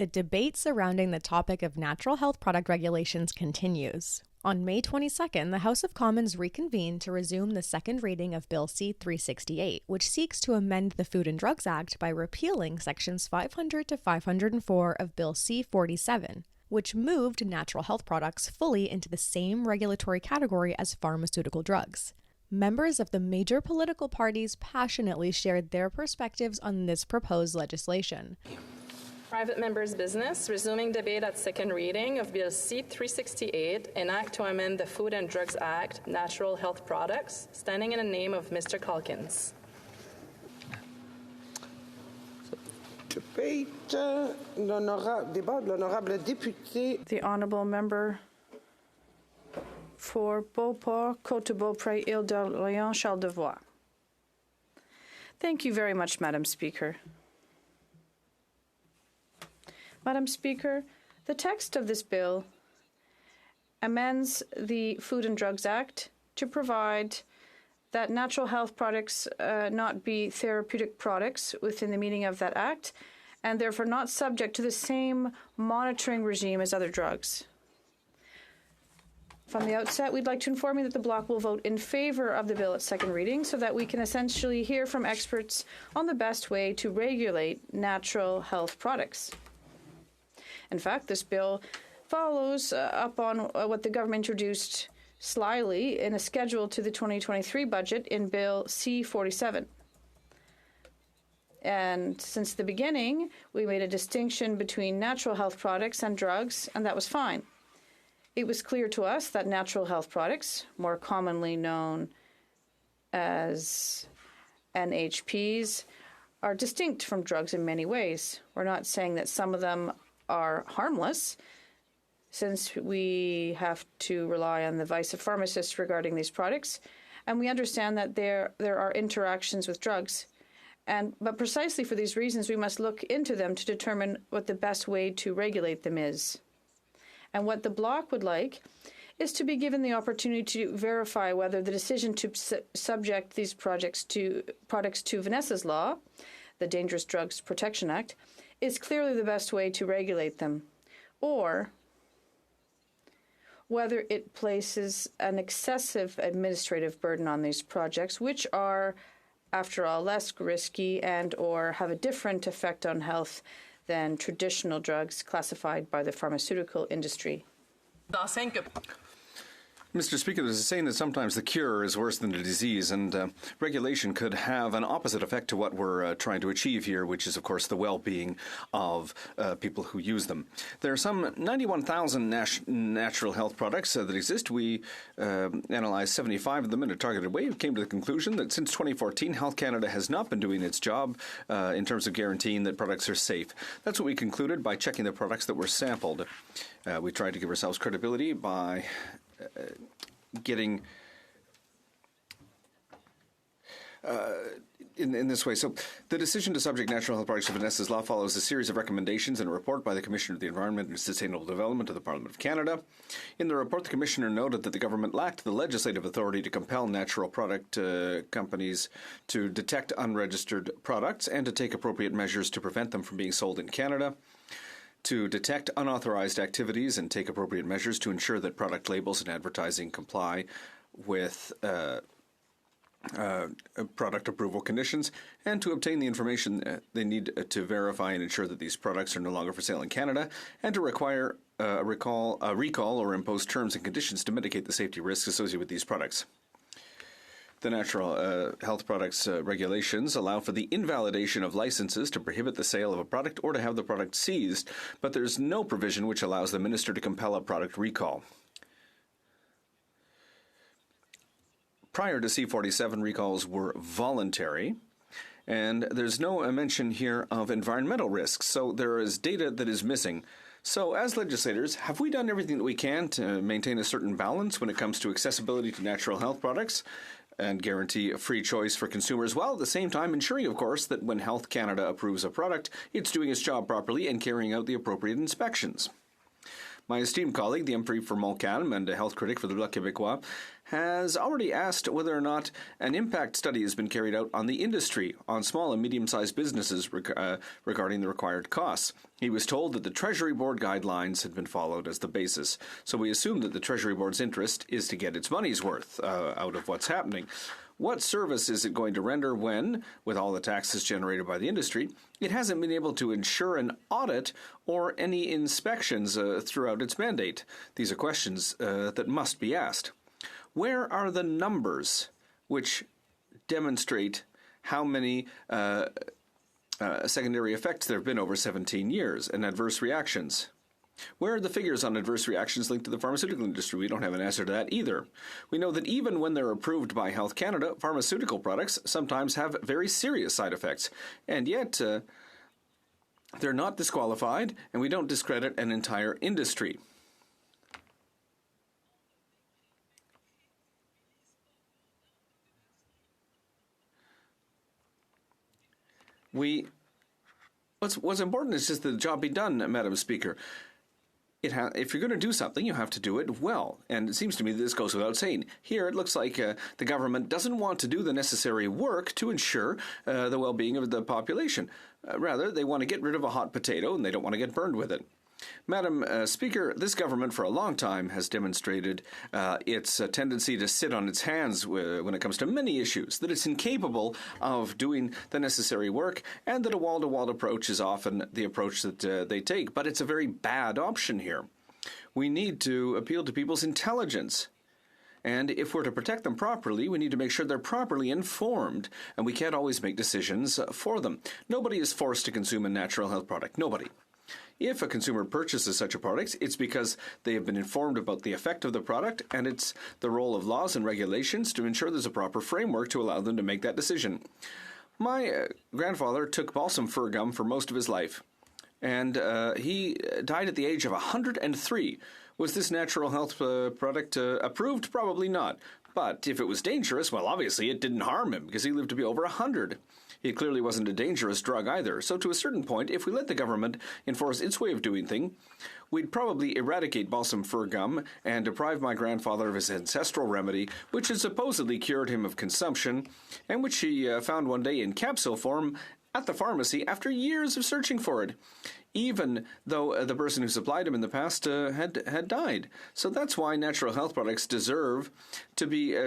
The debate surrounding the topic of natural health product regulations continues. On May 22nd, the House of Commons reconvened to resume the second reading of Bill C-368, which seeks to amend the Food and Drugs Act by repealing Sections 500 to 504 of Bill C-47, which moved natural health products fully into the same regulatory category as pharmaceutical drugs. Members of the major political parties passionately shared their perspectives on this proposed legislation. Private members' business, resuming debate at second reading of Bill C-368, an act to amend the Food and Drugs Act, natural health products, standing in the name of Mr. Calkins. Debate, débat de l'honorable député. The honourable member for Beauport, Côte-de-Beaupré, Île-d'Orléans, Charles-de-Voix. Thank you very much, Madam Speaker. Madam Speaker, the text of this bill amends the Food and Drugs Act to provide that natural health products not be therapeutic products within the meaning of that act, and therefore not subject to the same monitoring regime as other drugs. From the outset, we'd like to inform you that the Bloc will vote in favour of the bill at second reading so that we can essentially hear from experts on the best way to regulate natural health products. In fact, this bill follows up on what the government introduced slyly in a schedule to the 2023 budget in Bill C-47. And since the beginning, we made a distinction between natural health products and drugs, and that was fine. It was clear to us that natural health products, more commonly known as NHPs, are distinct from drugs in many ways. We're not saying that some of them are harmless, since we have to rely on the advice of pharmacists regarding these products, and we understand that there are interactions with drugs. But precisely for these reasons, we must look into them to determine what the best way to regulate them is. And what the Bloc would like is to be given the opportunity to verify whether the decision to subject these products to Vanessa's law, the Dangerous Drugs Protection Act, is clearly the best way to regulate them, or whether it places an excessive administrative burden on these projects, which are, after all, less risky and or have a different effect on health than traditional drugs classified by the pharmaceutical industry. Mr. Speaker, there's a saying that sometimes the cure is worse than the disease, and regulation could have an opposite effect to what we're trying to achieve here, which is, of course, the well-being of people who use them. There are some 91,000 natural health products that exist. We analysed 75 of them in a targeted way. We came to the conclusion that since 2014, Health Canada has not been doing its job in terms of guaranteeing that products are safe. That's what we concluded by checking the products that were sampled. We tried to give ourselves credibility by getting in this way. So the decision to subject natural health products to Vanessa's law follows a series of recommendations and a report by the Commissioner of the Environment and Sustainable Development of the Parliament of Canada. In the report, the Commissioner noted that the government lacked the legislative authority to compel natural product companies to detect unregistered products and to take appropriate measures to prevent them from being sold in Canada, to detect unauthorized activities and take appropriate measures to ensure that product labels and advertising comply with product approval conditions, and to obtain the information they need to verify and ensure that these products are no longer for sale in Canada, and to require a recall or impose terms and conditions to mitigate the safety risks associated with these products. The natural health products regulations allow for the invalidation of licenses to prohibit the sale of a product or to have the product seized, but there's no provision which allows the minister to compel a product recall. Prior to C-47, recalls were voluntary, and there's no mention here of environmental risks, so there is data that is missing. So as legislators, have we done everything that we can to maintain a certain balance when it comes to accessibility to natural health products and guarantee a free choice for consumers, while at the same time ensuring, of course, that when Health Canada approves a product, it's doing its job properly and carrying out the appropriate inspections? My esteemed colleague, the MP for Montcalm and a health critic for the Bloc Québécois, has already asked whether or not an impact study has been carried out on the industry, on small and medium-sized businesses regarding the required costs. He was told that the Treasury Board guidelines had been followed as the basis, so we assume that the Treasury Board's interest is to get its money's worth out of what's happening. What service is it going to render when, with all the taxes generated by the industry, it hasn't been able to ensure an audit or any inspections throughout its mandate? These are questions that must be asked. Where are the numbers which demonstrate how many secondary effects there have been over 17 years and adverse reactions? Where are the figures on adverse reactions linked to the pharmaceutical industry? We don't have an answer to that either. We know that even when they're approved by Health Canada, pharmaceutical products sometimes have very serious side effects, and yet they're not disqualified, and we don't discredit an entire industry. What's important is just that the job be done, Madam Speaker. If you're going to do something, you have to do it well. And it seems to me that this goes without saying. Here, it looks like the government doesn't want to do the necessary work to ensure the well-being of the population. Rather, they want to get rid of a hot potato, and they don't want to get burned with it. Madam Speaker, this government for a long time has demonstrated its tendency to sit on its hands when it comes to many issues, that it's incapable of doing the necessary work, and that a wall-to-wall approach is often the approach that they take. But it's a very bad option here. We need to appeal to people's intelligence. And if we're to protect them properly, we need to make sure they're properly informed, and we can't always make decisions for them. Nobody is forced to consume a natural health product. Nobody. If a consumer purchases such a product, it's because they have been informed about the effect of the product, and it's the role of laws and regulations to ensure there's a proper framework to allow them to make that decision. My grandfather took balsam fir gum for most of his life, and he died at the age of 103. Was this natural health product approved? Probably not. But if it was dangerous, well, obviously it didn't harm him because he lived to be over 100. It clearly wasn't a dangerous drug either. So to a certain point, if we let the government enforce its way of doing things, we'd probably eradicate balsam fir gum and deprive my grandfather of his ancestral remedy, which had supposedly cured him of consumption, and which he found one day in capsule form at the pharmacy after years of searching for it, even though the person who supplied him in the past had died. So that's why natural health products deserve to be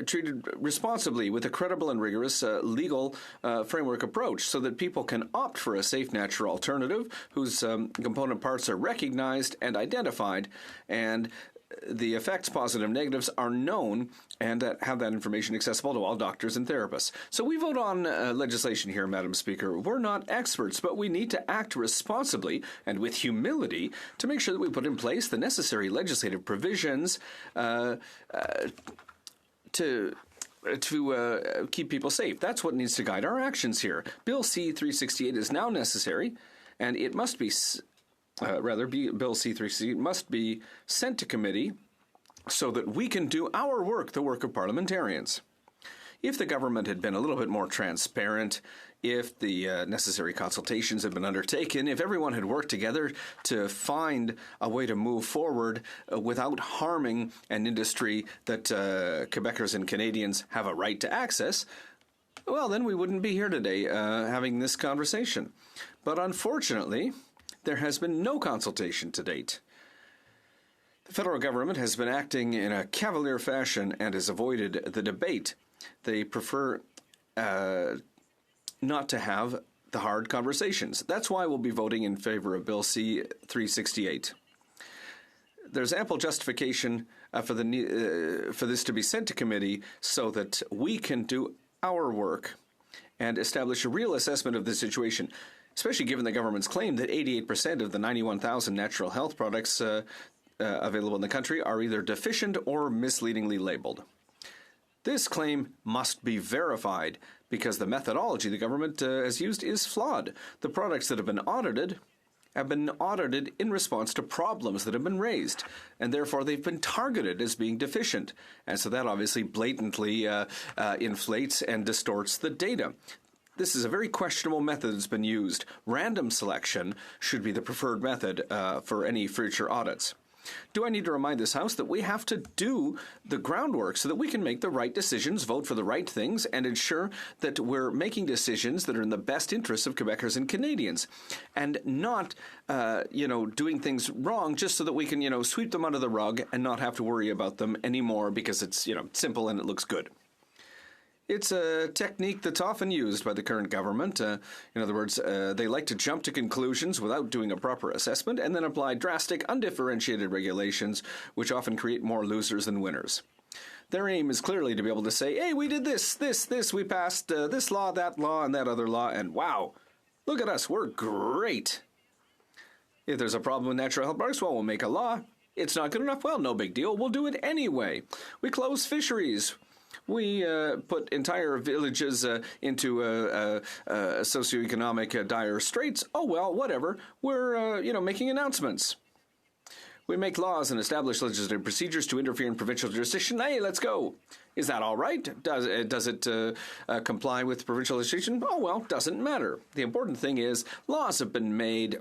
treated responsibly with a credible and rigorous legal framework approach so that people can opt for a safe natural alternative whose component parts are recognized and identified, and the effects, positive and negatives, are known and have that information accessible to all doctors and therapists. So we vote on legislation here, Madam Speaker. We're not experts, but we need to act responsibly and with humility to make sure that we put in place the necessary legislative provisions to keep people safe. That's what needs to guide our actions here. Bill C-368 is now necessary, and it must be Bill C-368 must be sent to committee so that we can do our work, the work of parliamentarians. If the government had been a little bit more transparent, if the necessary consultations had been undertaken, if everyone had worked together to find a way to move forward without harming an industry that Quebecers and Canadians have a right to access, well, then we wouldn't be here today having this conversation. But unfortunately, there has been no consultation to date. The federal government has been acting in a cavalier fashion and has avoided the debate. They prefer not to have the hard conversations. That's why we'll be voting in favor of Bill C-368. There's ample justification for this to be sent to committee so that we can do our work and establish a real assessment of the situation, especially given the government's claim that 88% of the 91,000 natural health products available in the country are either deficient or misleadingly labeled. This claim must be verified because the methodology the government has used is flawed. The products that have been audited in response to problems that have been raised, and therefore they've been targeted as being deficient. And so that obviously blatantly inflates and distorts the data. This is a very questionable method that's been used. Random selection should be the preferred method for any future audits. Do I need to remind this House that we have to do the groundwork so that we can make the right decisions, vote for the right things, and ensure that we're making decisions that are in the best interests of Quebecers and Canadians, and not, doing things wrong just so that we can, sweep them under the rug and not have to worry about them anymore because it's, simple and it looks good. It's a technique that's often used by the current government. In other words, they like to jump to conclusions without doing a proper assessment and then apply drastic, undifferentiated regulations, which often create more losers than winners. Their aim is clearly to be able to say, hey, we did this, we passed this law, and that other law, and wow, look at us, we're great. If there's a problem with natural health products, well, we'll make a law. It's not good enough? Well, no big deal. We'll do it anyway. We close fisheries. We put entire villages into socioeconomic dire straits. Oh, well, whatever. We're, making announcements. We make laws and establish legislative procedures to interfere in provincial jurisdiction. Hey, let's go. Is that all right? Does it comply with provincial legislation? Oh, well, doesn't matter. The important thing is laws have been made.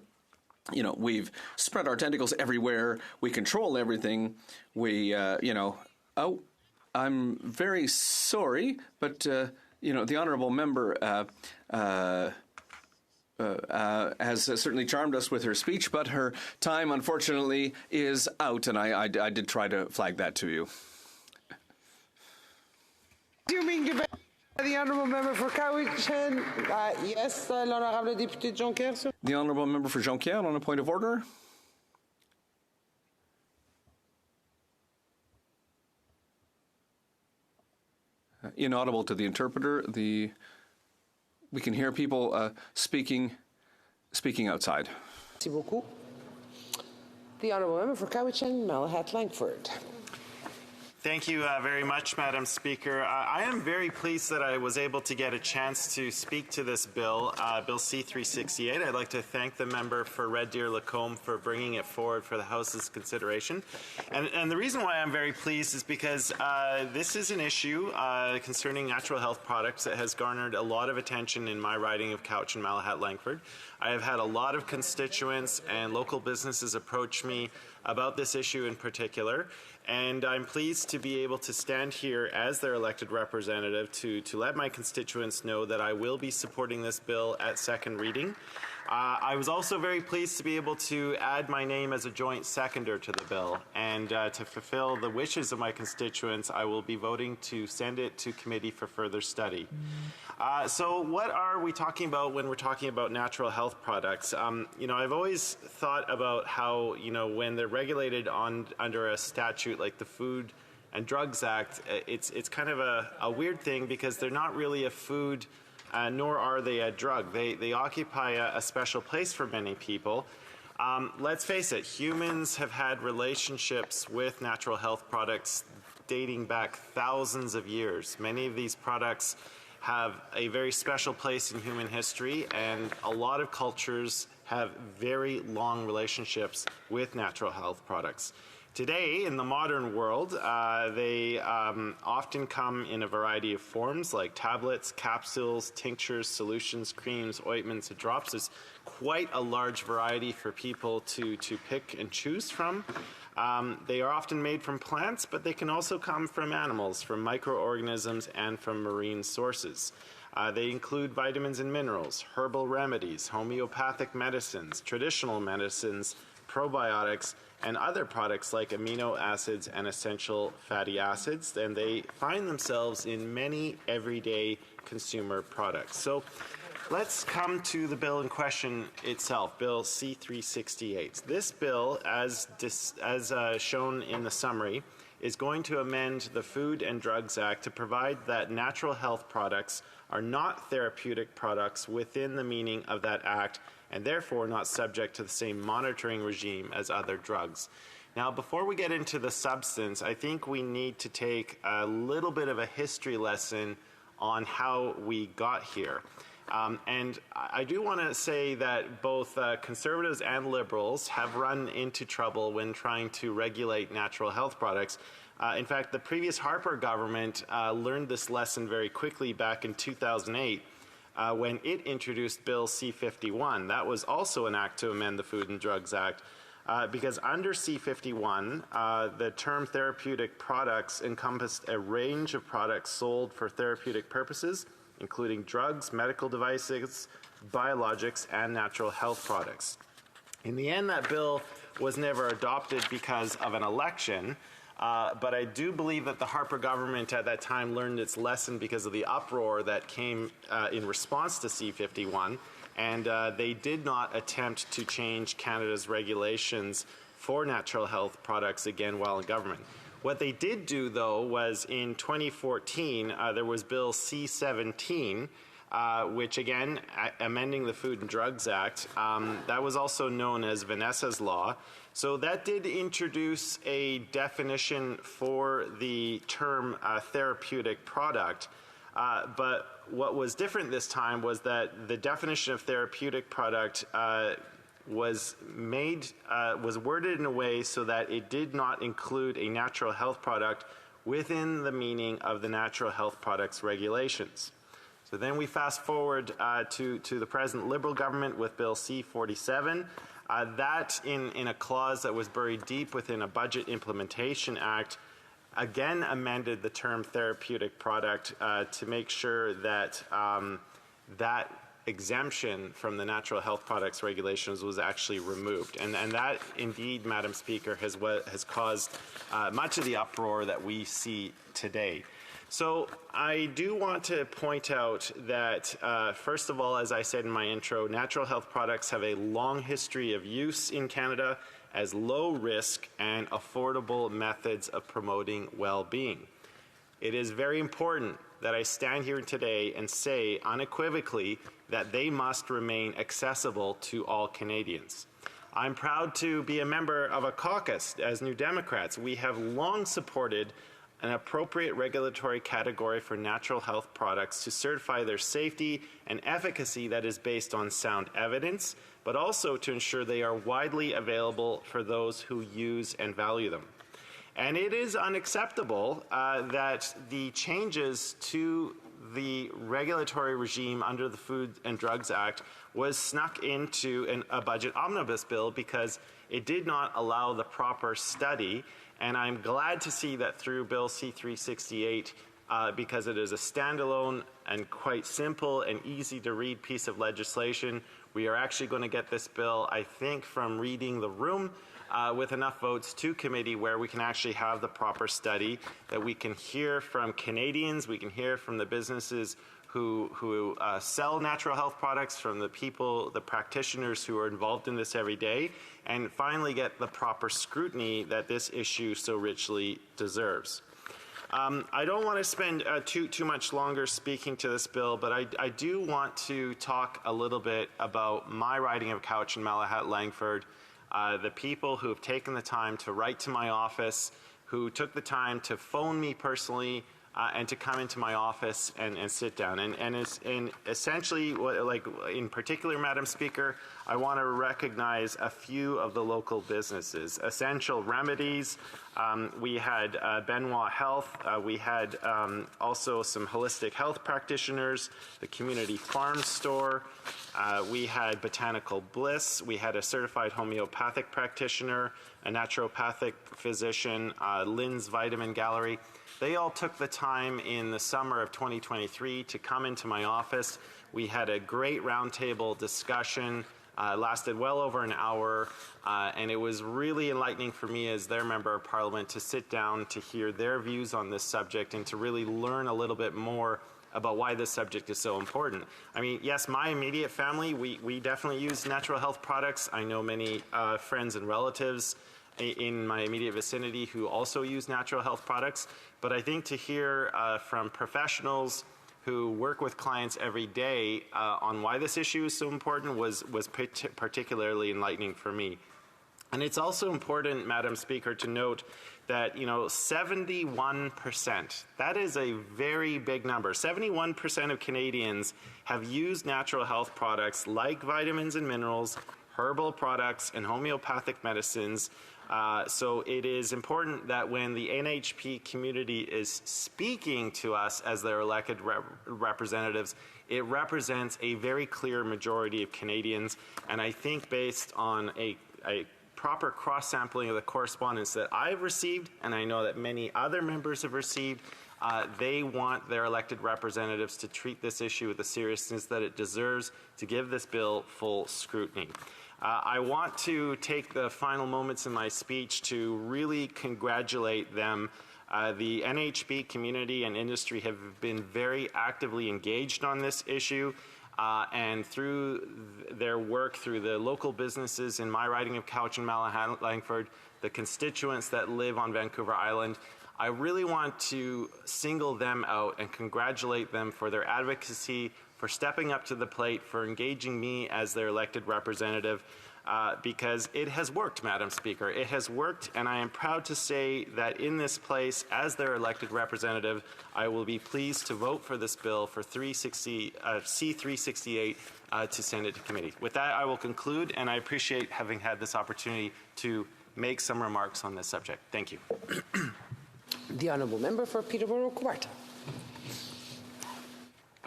We've spread our tentacles everywhere. We control everything. I'm very sorry, but, the honourable member has certainly charmed us with her speech, but her time, unfortunately, is out, and I did try to flag that to you. The honourable member for Cowichan, yes, l'honourable député Jonquière. The honourable member for Jonquière on a point of order. Inaudible to the interpreter. We can hear people speaking outside. Merci beaucoup. The honourable member for Cowichan, Malahat Langford. Thank you very much, Madam Speaker. I am very pleased that I was able to get a chance to speak to this bill, Bill C-368. I'd like to thank the member for Red Deer Lacombe for bringing it forward for the House's consideration. And the reason why I'm very pleased is because this is an issue concerning natural health products that has garnered a lot of attention in my riding of Couch and Malahat Langford. I have had a lot of constituents and local businesses approach me about this issue in particular, and I'm pleased to be able to stand here as their elected representative to let my constituents know that I will be supporting this bill at second reading. I was also very pleased to be able to add my name as a joint seconder to the bill, and to fulfill the wishes of my constituents, I will be voting to send it to committee for further study. So what are we talking about when we're talking about natural health products? I've always thought about how, when they're regulated under a statute like the Food and Drugs Act, it's kind of a weird thing because they're not really a food nor are they a drug. They occupy a special place for many people. Let's face it, humans have had relationships with natural health products dating back thousands of years. Many of these products have a very special place in human history, and a lot of cultures have very long relationships with natural health products. Today, in the modern world, they often come in a variety of forms like tablets, capsules, tinctures, solutions, creams, ointments, and drops. There's quite a large variety for people to pick and choose from. They are often made from plants, but they can also come from animals, from microorganisms, and from marine sources. They include vitamins and minerals, herbal remedies, homeopathic medicines, traditional medicines, probiotics, and other products like amino acids and essential fatty acids, and they find themselves in many everyday consumer products. So let's come to the bill in question itself, Bill C-368. This bill, as shown in the summary, is going to amend the Food and Drugs Act to provide that natural health products are not therapeutic products within the meaning of that act, and therefore not subject to the same monitoring regime as other drugs. Now, before we get into the substance, I think we need to take a little bit of a history lesson on how we got here. And I do want to say that both conservatives and liberals have run into trouble when trying to regulate natural health products. In fact, the previous Harper government learned this lesson very quickly back in 2008. when it introduced Bill C-51. That was also an act to amend the Food and Drugs Act. Because under C-51, the term therapeutic products encompassed a range of products sold for therapeutic purposes, including drugs, medical devices, biologics, and natural health products. In the end, that bill was never adopted because of an election, but I do believe that the Harper government at that time learned its lesson because of the uproar that came in response to C-51, and they did not attempt to change Canada's regulations for natural health products again while in government. What they did do, though, was in 2014, there was Bill C-17, which again, amending the Food and Drugs Act, that was also known as Vanessa's Law. So that did introduce a definition for the term therapeutic product, but what was different this time was that the definition of therapeutic product was worded in a way so that it did not include a natural health product within the meaning of the natural health products regulations. So then we fast forward to the present Liberal government with Bill C-47. That in a clause that was buried deep within a Budget Implementation Act again amended the term therapeutic product to make sure that that exemption from the natural health products regulations was actually removed. And that indeed, Madam Speaker, has caused much of the uproar that we see today. So I do want to point out that, first of all, as I said in my intro, natural health products have a long history of use in Canada as low-risk and affordable methods of promoting well-being. It is very important that I stand here today and say unequivocally that they must remain accessible to all Canadians. I'm proud to be a member of a caucus as New Democrats. We have long supported an appropriate regulatory category for natural health products to certify their safety and efficacy that is based on sound evidence, but also to ensure they are widely available for those who use and value them. And it is unacceptable that the changes to the regulatory regime under the Food and Drugs Act was snuck into a budget omnibus bill because it did not allow the proper study. And I'm glad to see that through Bill C-368, because it is a standalone and quite simple and easy to read piece of legislation, we are actually going to get this bill, I think, from reading the room with enough votes to committee where we can actually have the proper study, that we can hear from Canadians, we can hear from the businesses who sell natural health products, from the people, the practitioners who are involved in this every day, and finally get the proper scrutiny that this issue so richly deserves. I don't want to spend too much longer speaking to this bill, but I do want to talk a little bit about my riding of Cowichan, Malahat, Langford, the people who have taken the time to write to my office, who took the time to phone me personally, and to come into my office and sit down. And essentially, in particular, Madam Speaker, I want to recognize a few of the local businesses. Essential Remedies, we had Benoit Health, we had also some holistic health practitioners, the Community Farm Store, we had Botanical Bliss, we had a certified homeopathic practitioner, a naturopathic physician, Lynn's Vitamin Gallery. They all took the time in the summer of 2023 to come into my office. We had a great roundtable discussion, lasted well over an hour, and it was really enlightening for me as their member of parliament to sit down to hear their views on this subject and to really learn a little bit more about why this subject is so important. I mean, yes, my immediate family, we definitely use natural health products. I know many friends and relatives in my immediate vicinity who also use natural health products. But I think to hear from professionals who work with clients every day on why this issue is so important was particularly enlightening for me. And it's also important, Madam Speaker, to note that, 71%, that is a very big number. 71% of Canadians have used natural health products like vitamins and minerals, herbal products, and homeopathic medicines. So it is important that when the NHP community is speaking to us as their elected representatives, it represents a very clear majority of Canadians. And I think based on a proper cross-sampling of the correspondence that I've received, and I know that many other members have received, they want their elected representatives to treat this issue with the seriousness that it deserves, to give this bill full scrutiny. I want to take the final moments in my speech to really congratulate them. The NHP community and industry have been very actively engaged on this issue, and through their work, through the local businesses in my riding of Cowichan, Malahide, Langford, the constituents that live on Vancouver Island, I really want to single them out and congratulate them for their advocacy, for stepping up to the plate, for engaging me as their elected representative, because it has worked, Madam Speaker. It has worked, and I am proud to say that in this place, as their elected representative, I will be pleased to vote for this bill for C-368 to send it to committee. With that, I will conclude, and I appreciate having had this opportunity to make some remarks on this subject. Thank you. The Honourable Member for Peterborough-Kawartha.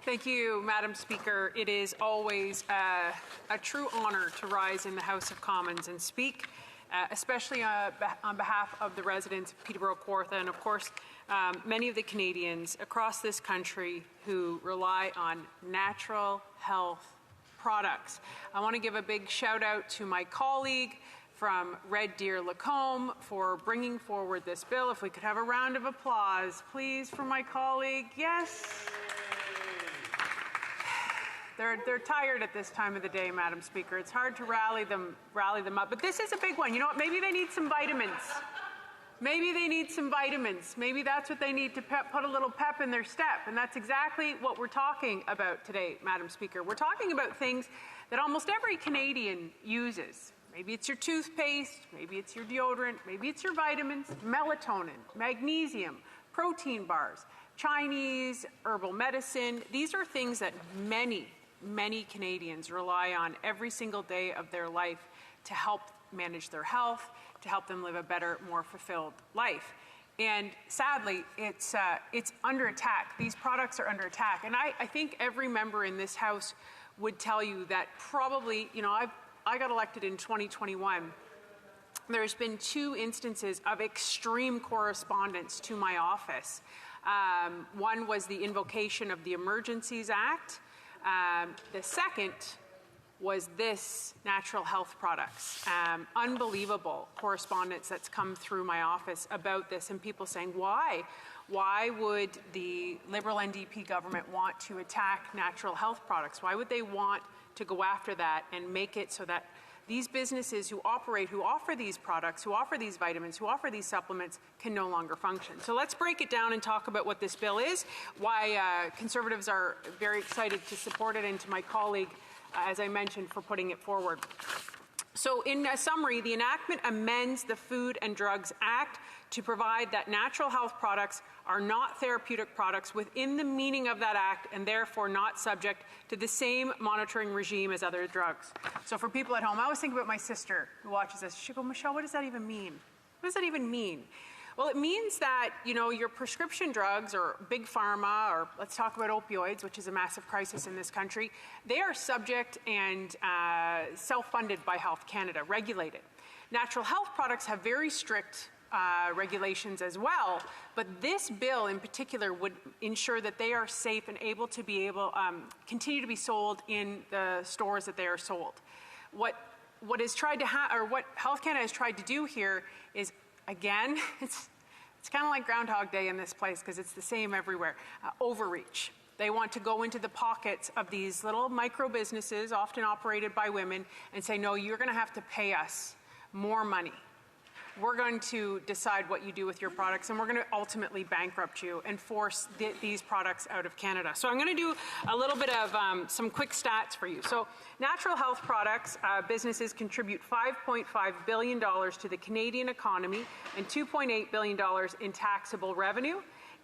Thank you, Madam Speaker. It is always a true honour to rise in the House of Commons and speak, especially on behalf of the residents of Peterborough-Kawartha and, of course, many of the Canadians across this country who rely on natural health products. I want to give a big shout out to my colleague from Red Deer Lacombe for bringing forward this bill. If we could have a round of applause, please, for my colleague. Yes. They're tired at this time of the day, Madam Speaker. It's hard to rally them up. But this is a big one. You know what? Maybe they need some vitamins. Maybe they need some vitamins. Maybe that's what they need to put a little pep in their step. And that's exactly what we're talking about today, Madam Speaker. We're talking about things that almost every Canadian uses. Maybe it's your toothpaste, maybe it's your deodorant, maybe it's your vitamins, melatonin, magnesium, protein bars, Chinese herbal medicine. These are things that many Canadians rely on every single day of their life to help manage their health, to help them live a better, more fulfilled life. And sadly, it's under attack. These products are under attack. And I think every member in this House would tell you that probably, you know, I got elected in 2021. There's been 2 instances of extreme correspondence to my office. One was the invocation of the Emergencies Act. The second was this natural health products. Unbelievable correspondence that's come through my office about this, and people saying, why? Why would the Liberal NDP government want to attack natural health products? Why would they want to go after that and make it so that these businesses who offer these products, who offer these vitamins, who offer these supplements can no longer function? So let's break it down and talk about what this bill is, why Conservatives are very excited to support it, and to my colleague, as I mentioned, for putting it forward. So in a summary, the enactment amends the Food and Drugs Act to provide that natural health products are not therapeutic products within the meaning of that act, and therefore not subject to the same monitoring regime as other drugs. So for people at home, I always think about my sister who watches this. She'll go, Michelle, what does that even mean? What does that even mean? Well, it means that, you know, your prescription drugs, or big pharma, or let's talk about opioids, which is a massive crisis in this country, they are subject and self-funded by Health Canada, regulated. Natural health products have very strict regulations as well, but this bill in particular would ensure that they are safe and able to continue to be sold in the stores that they are sold. What is tried to what Health Canada has tried to do here is, again, it's kind of like Groundhog Day in this place because it's the same everywhere. Overreach. They want to go into the pockets of these little micro businesses, often operated by women, and say, no, you're going to have to pay us more money. We're going to decide what you do with your products, and we're going to ultimately bankrupt you and force these products out of Canada. So I'm going to do a little bit of some quick stats for you. So natural health products, businesses contribute $5.5 billion to the Canadian economy and $2.8 billion in taxable revenue.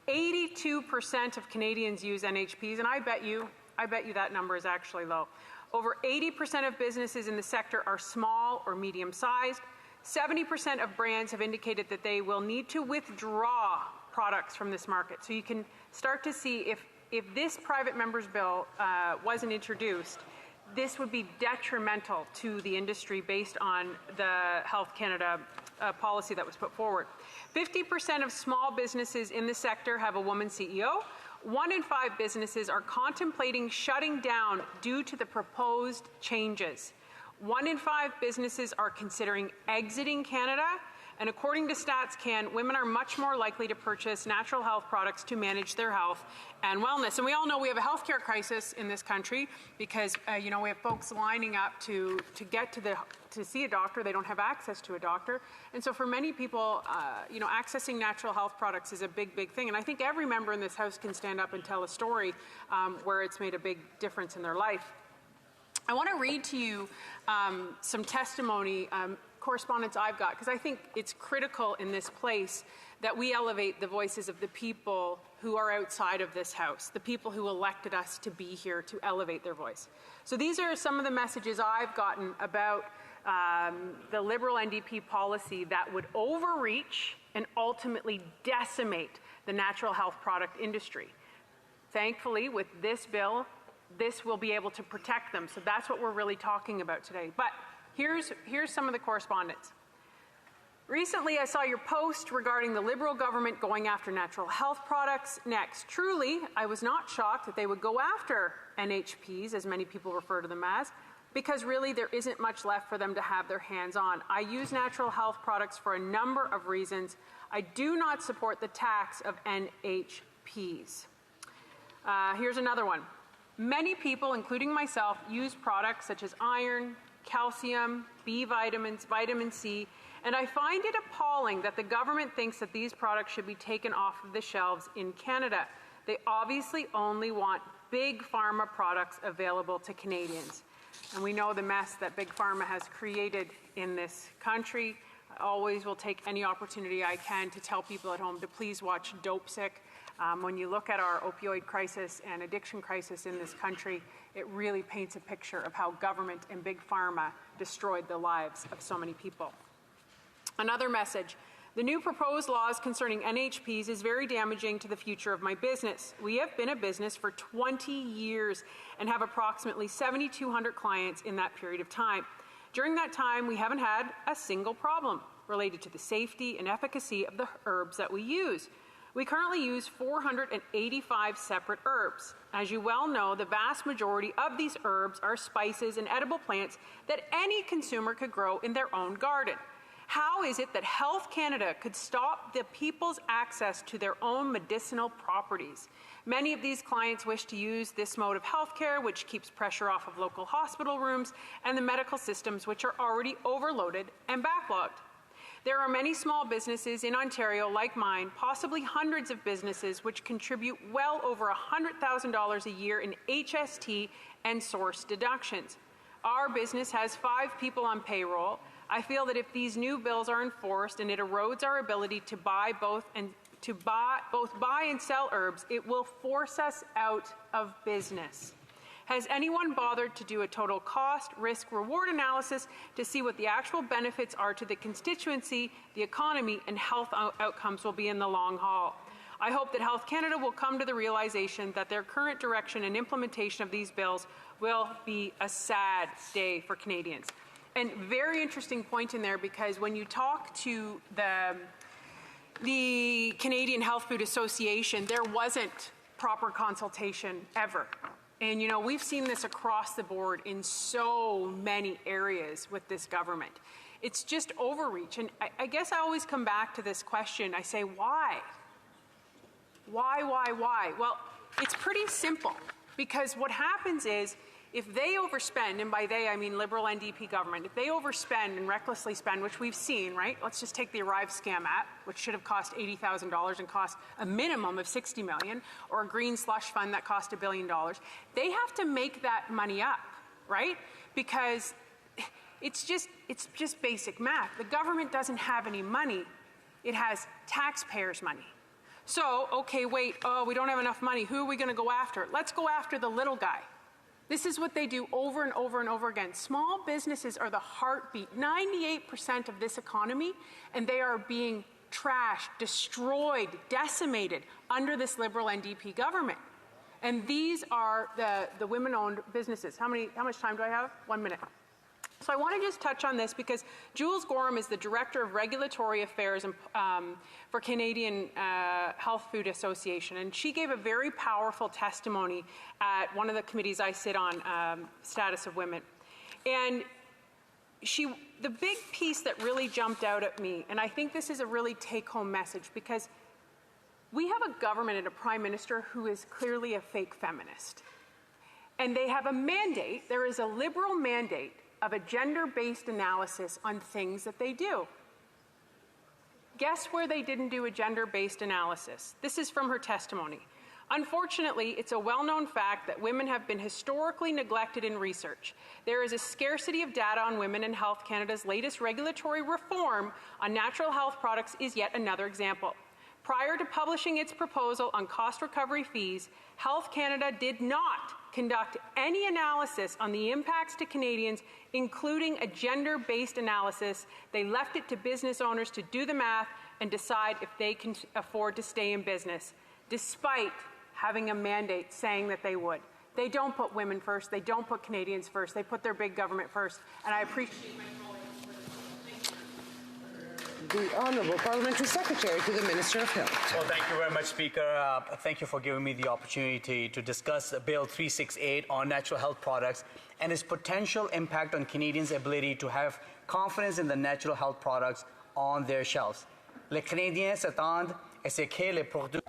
82% of Canadians use NHPs, and I bet you that number is actually low. Over 80% of businesses in the sector are small or medium-sized. 70% of brands have indicated that they will need to withdraw products from this market. So you can start to see if this private member's bill wasn't introduced, this would be detrimental to the industry based on the Health Canada policy that was put forward. 50% of small businesses in the sector have a woman CEO. 1 in 5 businesses are contemplating shutting down due to the proposed changes. 1 in 5 businesses are considering exiting Canada. And according to StatsCan, women are much more likely to purchase natural health products to manage their health and wellness. And we all know we have a healthcare crisis in this country because, we have folks lining up to get to see a doctor. They don't have access to a doctor. And so for many people, accessing natural health products is a big, big thing. And I think every member in this House can stand up and tell a story where it's made a big difference in their life. I want to read to you some testimony, correspondence I've got, because I think it's critical in this place that we elevate the voices of the people who are outside of this House, the people who elected us to be here to elevate their voice. So these are some of the messages I've gotten about the Liberal NDP policy that would overreach and ultimately decimate the natural health product industry. Thankfully, with this bill, this will be able to protect them. So that's what we're really talking about today. But here's some of the correspondence. Recently, I saw your post regarding the Liberal government going after natural health products next. Truly, I was not shocked that they would go after NHPs, as many people refer to them as, because really there isn't much left for them to have their hands on. I use natural health products for a number of reasons. I do not support the tax of NHPs. Here's another one. Many people, including myself, use products such as iron, calcium, B vitamins, vitamin C, and I find it appalling that the government thinks that these products should be taken off of the shelves in Canada. They obviously only want big pharma products available to Canadians. And we know the mess that big pharma has created in this country. I always will take any opportunity I can to tell people at home to please watch Dope Sick. When you look at our opioid crisis and addiction crisis in this country, it really paints a picture of how government and big pharma destroyed the lives of so many people. Another message. The new proposed laws concerning NHPs is very damaging to the future of my business. We have been a business for 20 years and have approximately 7,200 clients in that period of time. During that time, we haven't had a single problem related to the safety and efficacy of the herbs that we use. We currently use 485 separate herbs. As you well know, the vast majority of these herbs are spices and edible plants that any consumer could grow in their own garden. How is it that Health Canada could stop the people's access to their own medicinal properties? Many of these clients wish to use this mode of healthcare, which keeps pressure off of local hospital rooms and the medical systems, which are already overloaded and backlogged. There are many small businesses in Ontario like mine, possibly hundreds of businesses, which contribute well over $100,000 a year in HST and source deductions. Our business has 5 people on payroll. I feel that if these new bills are enforced and it erodes our ability to both buy and sell herbs, it will force us out of business. Has anyone bothered to do a total cost, risk, reward analysis to see what the actual benefits are to the constituency, the economy, and health outcomes will be in the long haul? I hope that Health Canada will come to the realization that their current direction and implementation of these bills will be a sad day for Canadians. And very interesting point in there, because when you talk to the Canadian Health Food Association, there wasn't proper consultation ever. And, we've seen this across the board in so many areas with this government. It's just overreach. And I guess I always come back to this question. I say, why? Why? Well, it's pretty simple. Because what happens is, if they overspend, and by they I mean Liberal NDP government, if they overspend and recklessly spend, which we've seen, right? Let's just take the Arrive Scam app, which should have cost $80,000 and cost a minimum of $60 million, or a green slush fund that cost $1 billion. They have to make that money up, right? Because it's just basic math. The government doesn't have any money. It has taxpayers' money. So, okay, wait, we don't have enough money. Who are we going to go after? Let's go after the little guy. This is what they do over and over and over again. Small businesses are the heartbeat, 98% of this economy, and they are being trashed, destroyed, decimated under this Liberal NDP government. And these are the women-owned businesses. How much time do I have? 1 minute. So I want to just touch on this because Jules Gorham is the Director of Regulatory Affairs for Canadian Health Food Association, and she gave a very powerful testimony at one of the committees I sit on, Status of Women. And the big piece that really jumped out at me, and I think this is a really take-home message, because we have a government and a Prime Minister who is clearly a fake feminist. And they have a mandate, there is a Liberal mandate, of a gender-based analysis on things that they do. Guess where they didn't do a gender-based analysis? This is from her testimony. Unfortunately, it's a well-known fact that women have been historically neglected in research. There is a scarcity of data on women, and Health Canada's latest regulatory reform on natural health products is yet another example. Prior to publishing its proposal on cost recovery fees, Health Canada did not conduct any analysis on the impacts to Canadians, including a gender-based analysis. They left it to business owners to do the math and decide if they can afford to stay in business, despite having a mandate saying that they would. They don't put women first. They don't put Canadians first. They put their big government first. And I appreciate my colleagues. The Honourable Parliamentary Secretary to the Minister of Health. Well, thank you very much, Speaker. Thank you for giving me the opportunity to discuss Bill 368 on natural health products and its potential impact on Canadians' ability to have confidence in the natural health products on their shelves. Les Canadiens s'attendent à ce que les produits.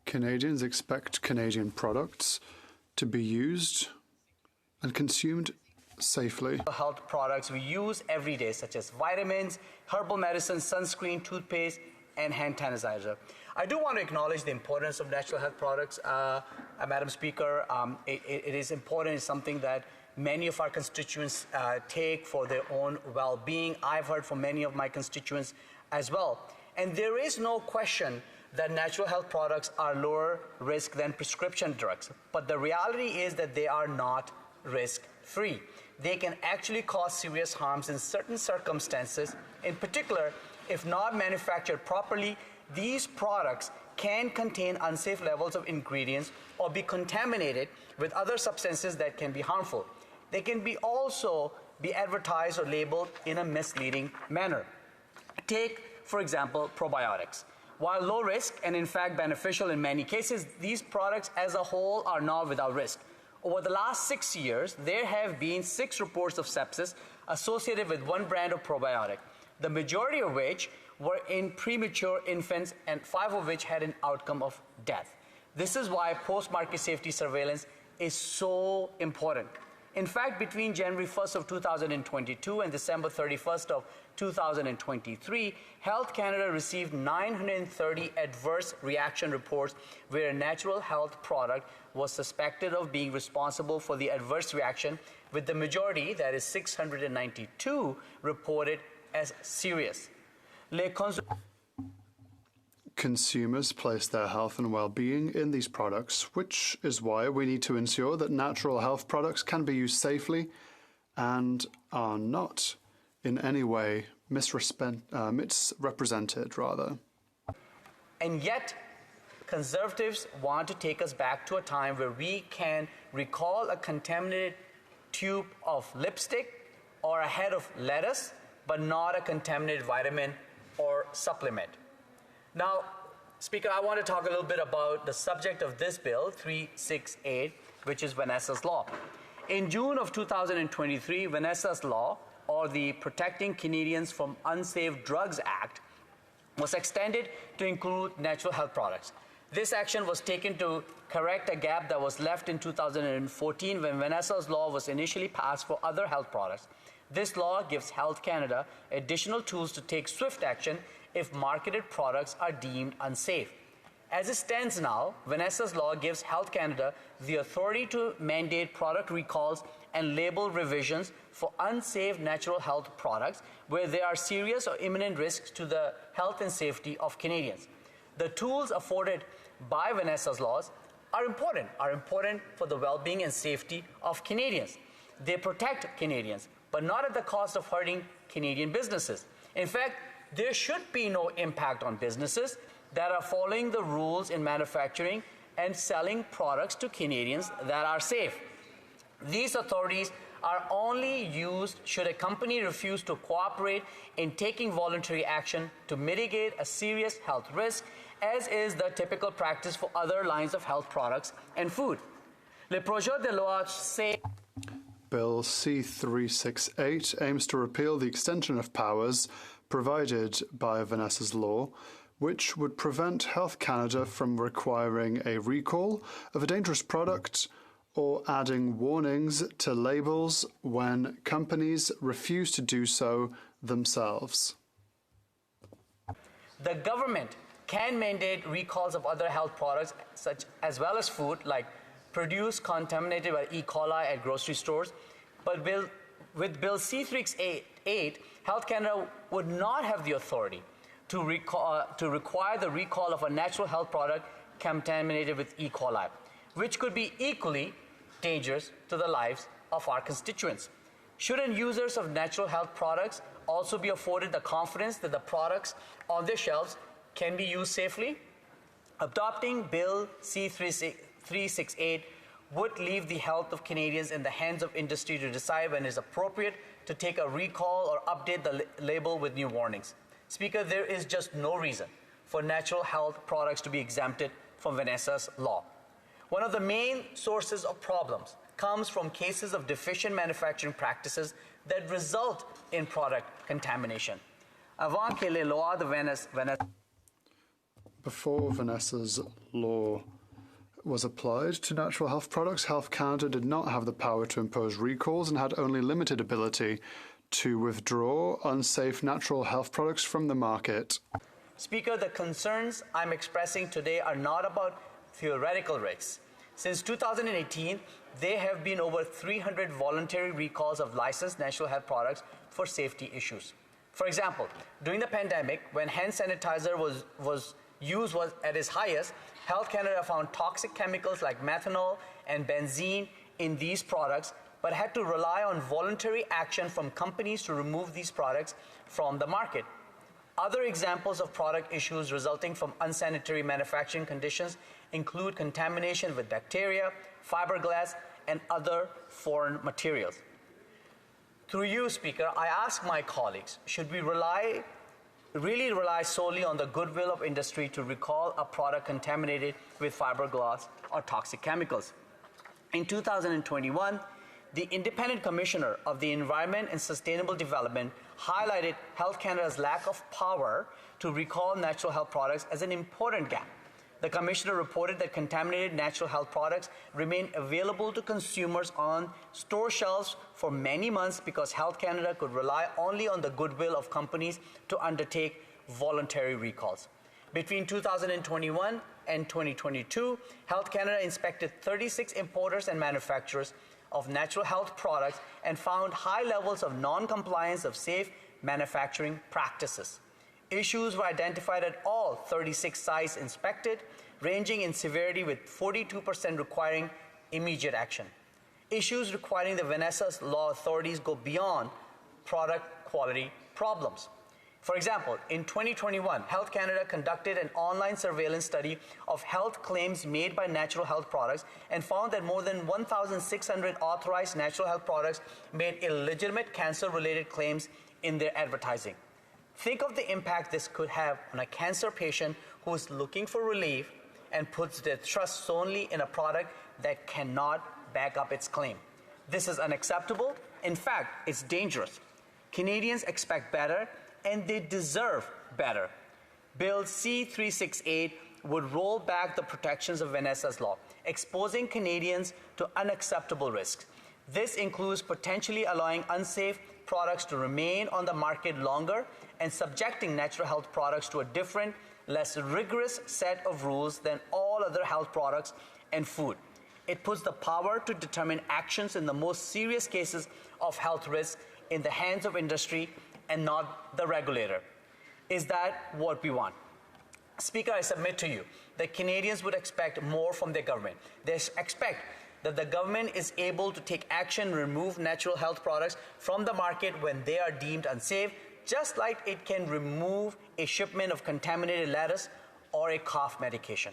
Canadians expect Canadian products to be used and consumed safely. Health products we use every day, such as vitamins, herbal medicine, sunscreen, toothpaste, and hand sanitizer. I do want to acknowledge the importance of natural health products, Madam Speaker. It is important. It's something that many of our constituents take for their own well-being. I've heard from many of my constituents as well. And there is no question that natural health products are lower risk than prescription drugs. But the reality is that they are not risk-free. They can actually cause serious harms in certain circumstances. In particular, if not manufactured properly, these products can contain unsafe levels of ingredients or be contaminated with other substances that can be harmful. They can also be advertised or labeled in a misleading manner. Take, for example, probiotics. While low risk and in fact beneficial in many cases, these products as a whole are not without risk. Over the last 6 years, there have been 6 reports of sepsis associated with one brand of probiotic, the majority of which were in premature infants and 5 of which had an outcome of death. This is why post-market safety surveillance is so important. In fact, between January 1st of 2022 and December 31st of 2023, Health Canada received 930 adverse reaction reports where a natural health product was suspected of being responsible for the adverse reaction, with the majority, that is 692, reported as serious. Consumers place their health and well-being in these products, which is why we need to ensure that natural health products can be used safely and are not in any way misrepresented, rather. And yet, Conservatives want to take us back to a time where we can recall a contaminated tube of lipstick or a head of lettuce, but not a contaminated vitamin or supplement. Now, Speaker, I want to talk a little bit about the subject of this bill, 368, which is Vanessa's Law. In June of 2023, Vanessa's Law, or the Protecting Canadians from Unsafe Drugs Act, was extended to include natural health products. This action was taken to correct a gap that was left in 2014 when Vanessa's Law was initially passed for other health products. This law gives Health Canada additional tools to take swift action if marketed products are deemed unsafe. As it stands now, Vanessa's Law gives Health Canada the authority to mandate product recalls and label revisions for unsafe natural health products where there are serious or imminent risks to the health and safety of Canadians. The tools afforded by Vanessa's laws are important for the well-being and safety of Canadians. They protect Canadians, but not at the cost of hurting Canadian businesses. In fact, there should be no impact on businesses that are following the rules in manufacturing and selling products to Canadians that are safe. These authorities are only used should a company refuse to cooperate in taking voluntary action to mitigate a serious health risk, as is the typical practice for other lines of health products and food. Le projet de loi say Bill C-368 aims to repeal the extension of powers provided by Vanessa's law, which would prevent Health Canada from requiring a recall of a dangerous product or adding warnings to labels when companies refuse to do so themselves. The government can mandate recalls of other health products such as well as food, like produce contaminated by E. coli at grocery stores. But with Bill C-368, Health Canada would not have the authority to require the recall of a natural health product contaminated with E. coli, which could be equally dangerous to the lives of our constituents. Shouldn't users of natural health products also be afforded the confidence that the products on their shelves can be used safely? Adopting Bill C-368 would leave the health of Canadians in the hands of industry to decide when it is appropriate to take a recall or update the label with new warnings. Speaker, there is just no reason for natural health products to be exempted from Vanessa's law. One of the main sources of problems comes from cases of deficient manufacturing practices that result in product contamination. Avant que les lois de Vanessa Before Vanessa's law was applied to natural health products, Health Canada did not have the power to impose recalls and had only limited ability to withdraw unsafe natural health products from the market. Speaker, the concerns I'm expressing today are not about theoretical risks. Since 2018, there have been over 300 voluntary recalls of licensed natural health products for safety issues. For example, during the pandemic, when hand sanitizer was at its highest, Health Canada found toxic chemicals like methanol and benzene in these products, but had to rely on voluntary action from companies to remove these products from the market. Other examples of product issues resulting from unsanitary manufacturing conditions include contamination with bacteria, fiberglass, and other foreign materials. Through you, Speaker, I ask my colleagues, should we really rely solely on the goodwill of industry to recall a product contaminated with fiberglass or toxic chemicals? In 2021, the Independent Commissioner of the Environment and Sustainable Development highlighted Health Canada's lack of power to recall natural health products as an important gap. The Commissioner reported that contaminated natural health products remain available to consumers on store shelves for many months because Health Canada could rely only on the goodwill of companies to undertake voluntary recalls. Between 2021 and 2022, Health Canada inspected 36 importers and manufacturers of natural health products and found high levels of non-compliance of safe manufacturing practices. Issues were identified at all 36 sites inspected, ranging in severity with 42% requiring immediate action. Issues requiring the Vanessa's law authorities go beyond product quality problems. For example, in 2021, Health Canada conducted an online surveillance study of health claims made by natural health products and found that more than 1,600 authorized natural health products made illegitimate cancer-related claims in their advertising. Think of the impact this could have on a cancer patient who is looking for relief and puts their trust solely in a product that cannot back up its claim. This is unacceptable. In fact, it's dangerous. Canadians expect better, and they deserve better. Bill C-368 would roll back the protections of Vanessa's law, exposing Canadians to unacceptable risks. This includes potentially allowing unsafe products to remain on the market longer and subjecting natural health products to a different, less rigorous set of rules than all other health products and food. It puts the power to determine actions in the most serious cases of health risk in the hands of industry and not the regulator. Is that what we want? Speaker, I submit to you that Canadians would expect more from their government. They expect that the government is able to take action and remove natural health products from the market when they are deemed unsafe, just like it can remove a shipment of contaminated lettuce or a cough medication.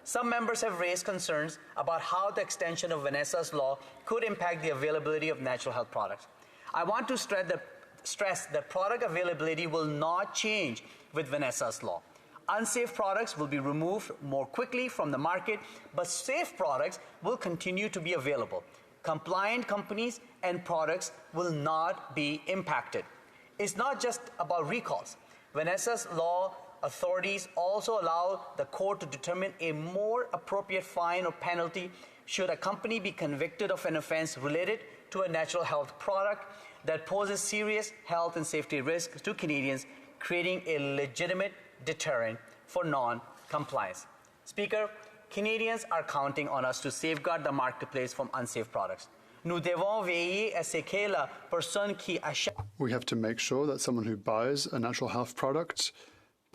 Some members have raised concerns about how the extension of Vanessa's law could impact the availability of natural health products. I want to stress that product availability will not change with Vanessa's law. Unsafe products will be removed more quickly from the market, but safe products will continue to be available. Compliant companies and products will not be impacted. It's not just about recalls. Vanessa's law authorities also allow the court to determine a more appropriate fine or penalty should a company be convicted of an offense related to a natural health product that poses serious health and safety risks to Canadians, creating a legitimate deterrent for non-compliance. Speaker, Canadians are counting on us to safeguard the marketplace from unsafe products. Nous devons veiller à ce que la personne qui achète. We have to make sure that someone who buys a natural health product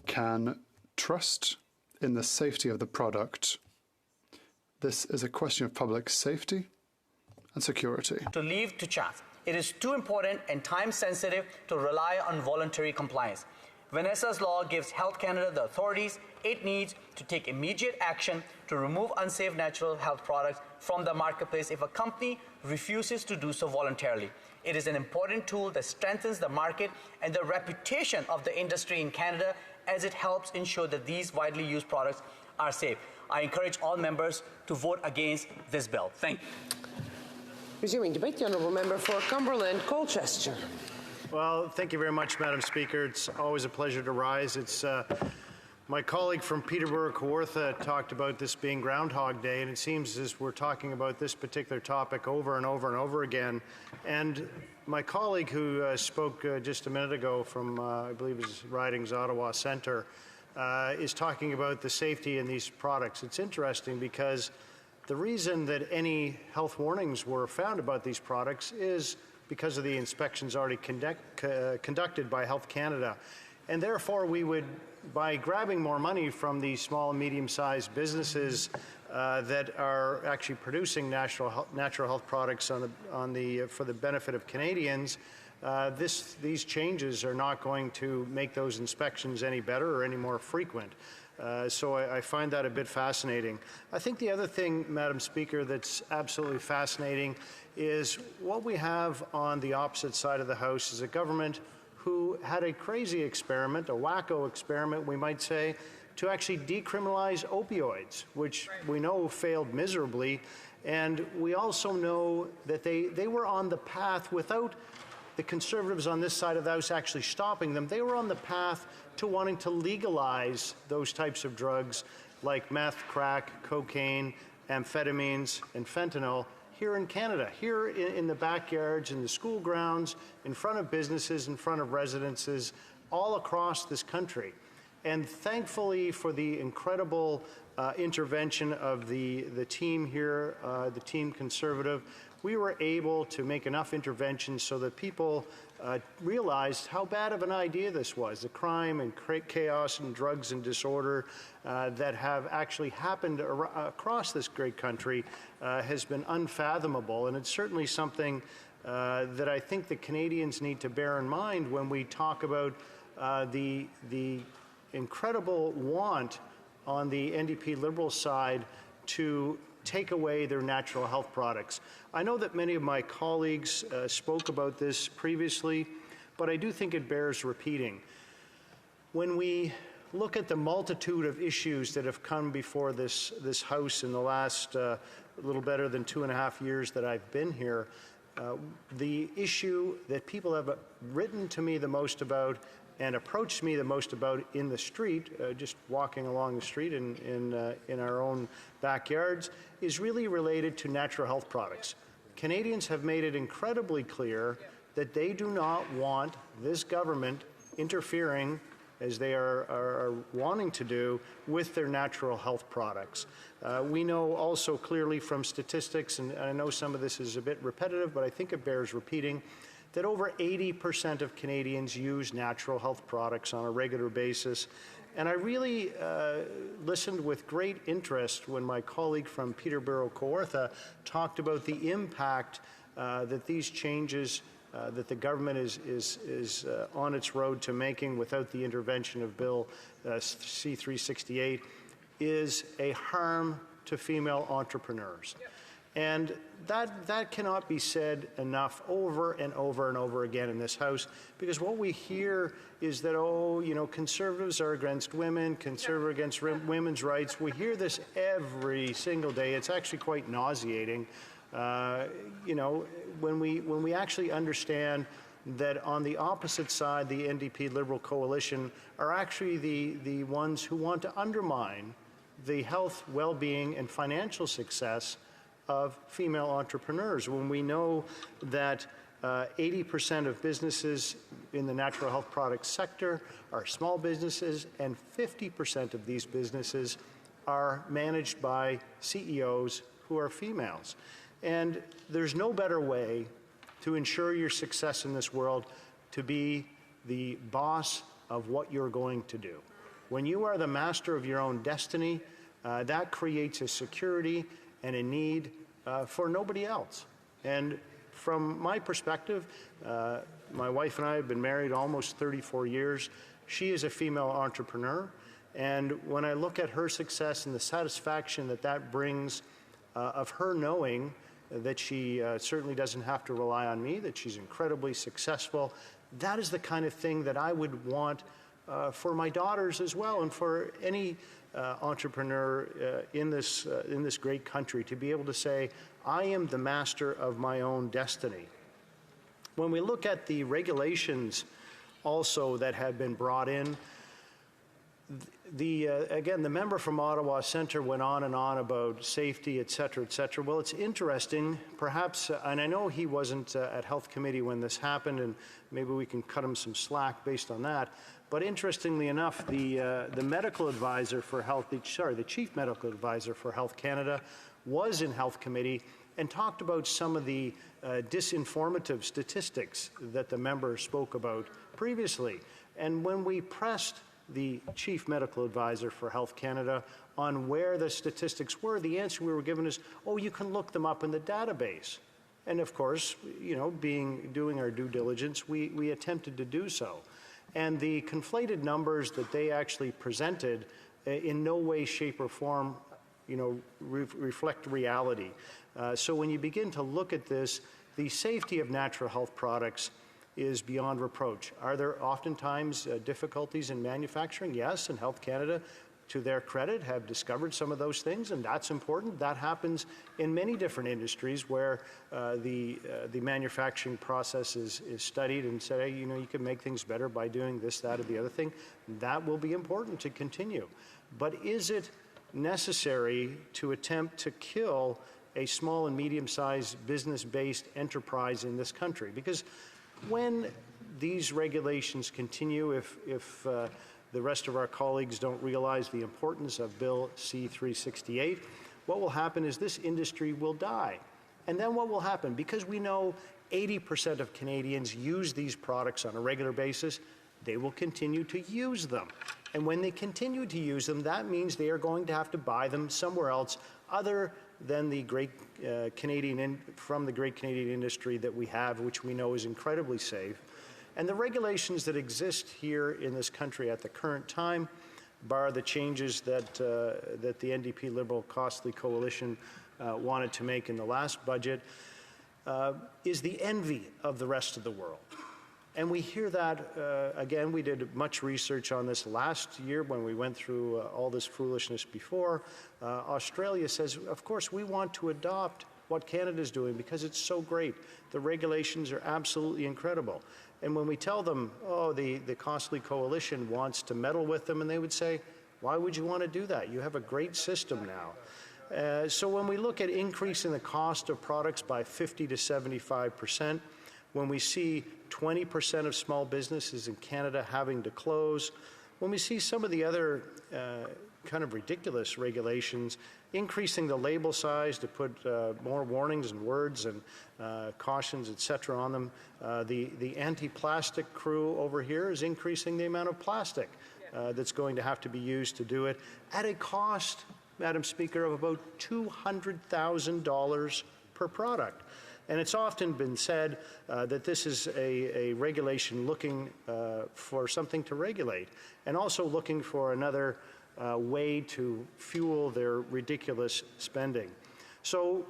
can trust in the safety of the product. This is a question of public safety and security. To leave to chance. It is too important and time-sensitive to rely on voluntary compliance. Vanessa's law gives Health Canada the authorities it needs to take immediate action to remove unsafe natural health products from the marketplace if a company refuses to do so voluntarily. It is an important tool that strengthens the market and the reputation of the industry in Canada as it helps ensure that these widely used products are safe. I encourage all members to vote against this bill. Thank you. Resuming debate, the honourable member for Cumberland, Colchester. Well, thank you very much, Madam Speaker. It's always a pleasure to rise. It's my colleague from Peterborough, Kawartha, talked about this being Groundhog Day, and it seems as we're talking about this particular topic over and over and over again. And my colleague who spoke just a minute ago from, I believe his riding's Ottawa Centre, is talking about the safety in these products. It's interesting because the reason that any health warnings were found about these products is because of the inspections already conducted by Health Canada. And therefore, we would, by grabbing more money from these small and medium-sized businesses that are actually producing natural health products for the benefit of Canadians, these changes are not going to make those inspections any better or any more frequent. So I find that a bit fascinating. I think the other thing, Madam Speaker, that's absolutely fascinating is what we have on the opposite side of the House is a government who had a crazy experiment, a wacko experiment, we might say, to actually decriminalize opioids, which we know failed miserably. And we also know that they were on the path without the Conservatives on this side of the House actually stopping them. They were on the path to wanting to legalize those types of drugs like meth, crack, cocaine, amphetamines, and fentanyl here in Canada, here in the backyards, in the school grounds, in front of businesses, in front of residences, all across this country. And thankfully for the incredible intervention of the team here, the team Conservative, we were able to make enough interventions so that people realized how bad of an idea this was. The crime and chaos and drugs and disorder that have actually happened across this great country has been unfathomable, and it's certainly something that I think the Canadians need to bear in mind when we talk about the incredible want on the NDP Liberal side to take away their natural health products. I know that many of my colleagues spoke about this previously, but I do think it bears repeating. When we look at the multitude of issues that have come before this House in the last little better than 2.5 years that I've been here, the issue that people have written to me the most about and approached me the most about in the street, just walking along the street in our own backyards, is really related to natural health products. Canadians have made it incredibly clear that they do not want this government interfering, as they are wanting to do, with their natural health products. We know also clearly from statistics, and I know some of this is a bit repetitive, but I think it bears repeating, that over 80% of Canadians use natural health products on a regular basis. And I really listened with great interest when my colleague from Peterborough Kawartha talked about the impact that these changes that the government is on its road to making without the intervention of Bill C-368 is a harm to female entrepreneurs. And that cannot be said enough over and over and over again in this House, because what we hear is that, oh, you know, conservatives are against women, conservative against women's rights. We hear this every single day. It's actually quite nauseating. You know, when we actually understand that on the opposite side, the NDP Liberal coalition are actually the ones who want to undermine the health, well-being, and financial success of female entrepreneurs. When we know that 80% of businesses in the natural health products sector are small businesses, and 50% of these businesses are managed by CEOs who are females. And there's no better way to ensure your success in this world to be the boss of what you're going to do. When you are the master of your own destiny, that creates a security and a need for nobody else. And from my perspective, my wife and I have been married almost 34 years. She is a female entrepreneur. And when I look at her success and the satisfaction that that brings of her knowing that she certainly doesn't have to rely on me, that she's incredibly successful, that is the kind of thing that I would want for my daughters as well, and for any entrepreneur in this great country, to be able to say, I am the master of my own destiny. When we look at the regulations also that have been brought in, again, the member from Ottawa Centre went on and on about safety, et cetera, et cetera. Well, it's interesting, perhaps, and I know he wasn't at Health Committee when this happened, and maybe we can cut him some slack based on that. But interestingly enough, the medical advisor for Health, the chief medical advisor for Health Canada was in Health Committee and talked about some of the disinformative statistics that the member spoke about previously. And when we pressed the chief medical advisor for Health Canada on where the statistics were, the answer we were given is, oh, you can look them up in the database. And of course, you know, doing our due diligence, we attempted to do so. And the conflated numbers that they actually presented in no way, shape, or form, you know, reflect reality. So when you begin to look at this, the safety of natural health products is beyond reproach. Are there oftentimes difficulties in manufacturing? Yes, and Health Canada, to their credit, have discovered some of those things, and that's important. That happens in many different industries where the manufacturing process is studied and said, hey, you know, you can make things better by doing this, that, or the other thing. That will be important to continue. But is it necessary to attempt to kill a small and medium-sized business-based enterprise in this country? Because when these regulations continue, if the rest of our colleagues don't realize the importance of Bill C-368, what will happen is this industry will die. And then what will happen? Because we know 80% of Canadians use these products on a regular basis, they will continue to use them. And when they continue to use them, that means they are going to have to buy them somewhere else other than the great from the great Canadian industry that we have, which we know is incredibly safe. And the regulations that exist here in this country at the current time, bar the changes that the NDP Liberal Costly Coalition wanted to make in the last budget, is the envy of the rest of the world. And we hear that, again, we did much research on this last year when we went through all this foolishness before. Australia says, of course, we want to adopt what Canada's doing because it's so great. The regulations are absolutely incredible. And when we tell them, oh, the Costly Coalition wants to meddle with them, and they would say, why would you want to do that? You have a great system now. So when we look at increasing the cost of products by 50 to 75%, when we see 20% of small businesses in Canada having to close, when we see some of the other kind of ridiculous regulations, increasing the label size to put more warnings and words and cautions, et cetera, on them. The anti-plastic crew over here is increasing the amount of plastic that's going to have to be used to do it at a cost, Madam Speaker, of about $200,000 per product. And it's often been said that this is a regulation looking for something to regulate and also looking for another way to fuel their ridiculous spending. So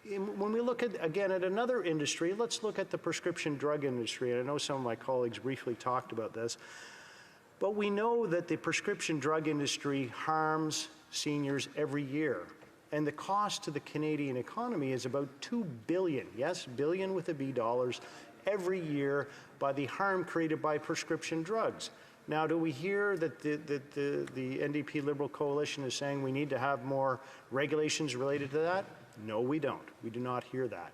when we look at, again, at another industry, let's look at the prescription drug industry. And I know some of my colleagues briefly talked about this. But we know that the prescription drug industry harms seniors every year. And the cost to the Canadian economy is about $2 billion, yes, billion with a B dollars, every year by the harm created by prescription drugs. Now, do we hear that the NDP Liberal Coalition is saying we need to have more regulations related to that? No, we don't. We do not hear that.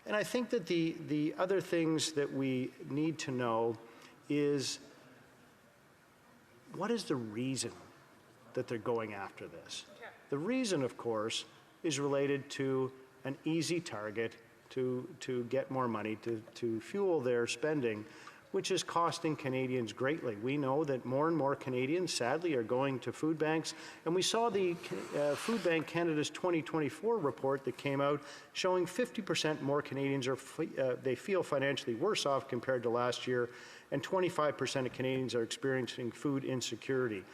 And I think that the other things that we need to know is what is the reason that they're going after this? The reason, of course, is related to an easy target to get more money to fuel their spending, which is costing Canadians greatly. We know that more and more Canadians, sadly, are going to food banks. And we saw the Food Bank Canada's 2024 report that came out showing 50% more Canadians they feel financially worse off compared to last year, and 25% of Canadians are experiencing food insecurity.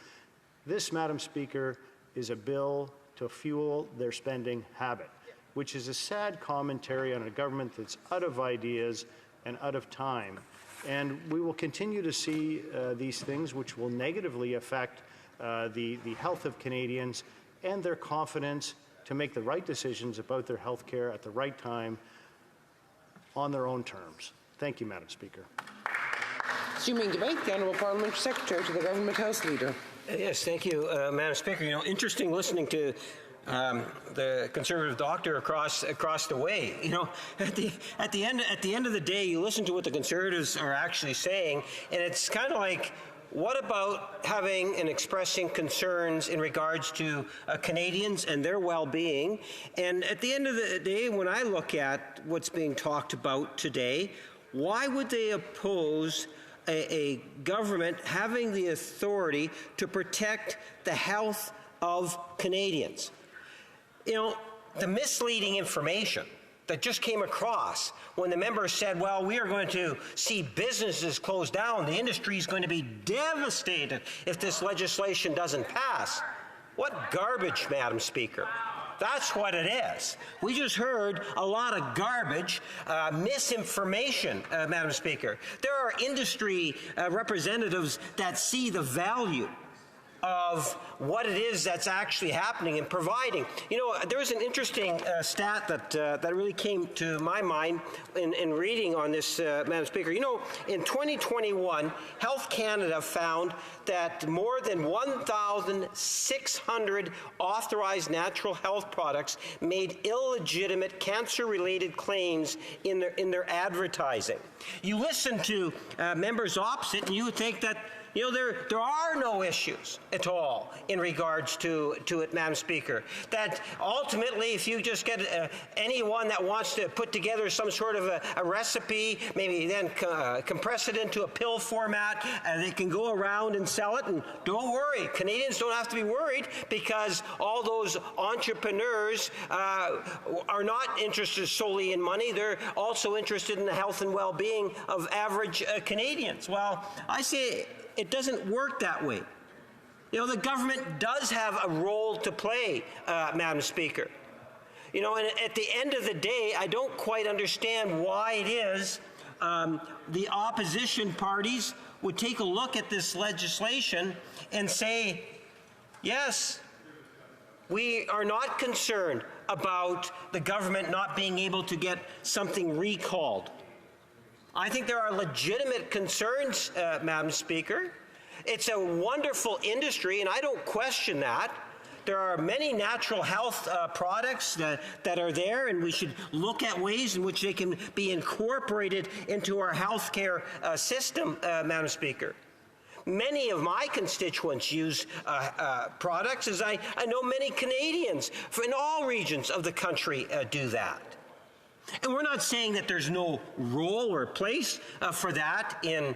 This, Madam Speaker, is a bill to fuel their spending habit, which is a sad commentary on a government that's out of ideas and out of time. And we will continue to see these things which will negatively affect the health of Canadians and their confidence to make the right decisions about their health care at the right time on their own terms. Thank you, Madam Speaker. Resuming debate, the Honourable Parliamentary Secretary to the Government House Leader. Yes, thank you, Madam Speaker. You know, interesting listening to the Conservative doctor across the way. You know, at the end of the day, you listen to what the Conservatives are actually saying, and it's kind of like, what about having and expressing concerns in regards to Canadians and their well-being? And at the end of the day, when I look at what's being talked about today, why would they oppose a government having the authority to protect the health of Canadians? You know, the misleading information that just came across when the member said, well, we are going to see businesses close down, the industry is going to be devastated if this legislation doesn't pass. What garbage, Madam Speaker. That's what it is. We just heard a lot of garbage, misinformation, Madam Speaker. There are industry representatives that see the value of what it is that's actually happening and providing. You know, there was an interesting stat that really came to my mind in reading on this, Madam Speaker. You know, in 2021, Health Canada found that more than 1,600 authorized natural health products made illegitimate cancer-related claims in their advertising. You listen to members opposite, and you would think that, you know, there are no issues at all in regards to it, Madam Speaker. That ultimately, if you just get anyone that wants to put together some sort of a recipe, maybe then compress it into a pill format, and they can go around and sell it. And don't worry, Canadians don't have to be worried, because all those entrepreneurs are not interested solely in money. They're also interested in the health and well-being of average Canadians. Well, I say it doesn't work that way. You know, the government does have a role to play, Madam Speaker. You know, and at the end of the day, I don't quite understand why it is the opposition parties would take a look at this legislation and say, yes, we are not concerned about the government not being able to get something recalled. I think there are legitimate concerns, Madam Speaker. It's a wonderful industry, and I don't question that. There are many natural health products that are there, and we should look at ways in which they can be incorporated into our healthcare system, Madam Speaker. Many of my constituents use products, as I know many Canadians in all regions of the country do that. And we're not saying that there's no role or place for that in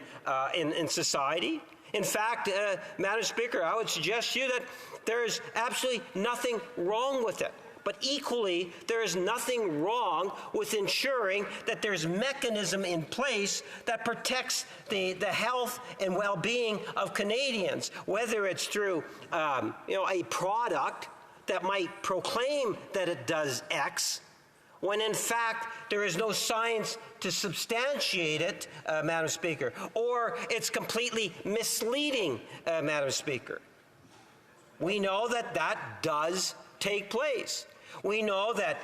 society. In fact, Madam Speaker, I would suggest to you that there is absolutely nothing wrong with it. But equally, there is nothing wrong with ensuring that there's mechanism in place that protects the health and well-being of Canadians, whether it's through a product that might proclaim that it does X, when in fact there is no science to substantiate it, Madam Speaker, or it's completely misleading, Madam Speaker. We know that that does take place. We know that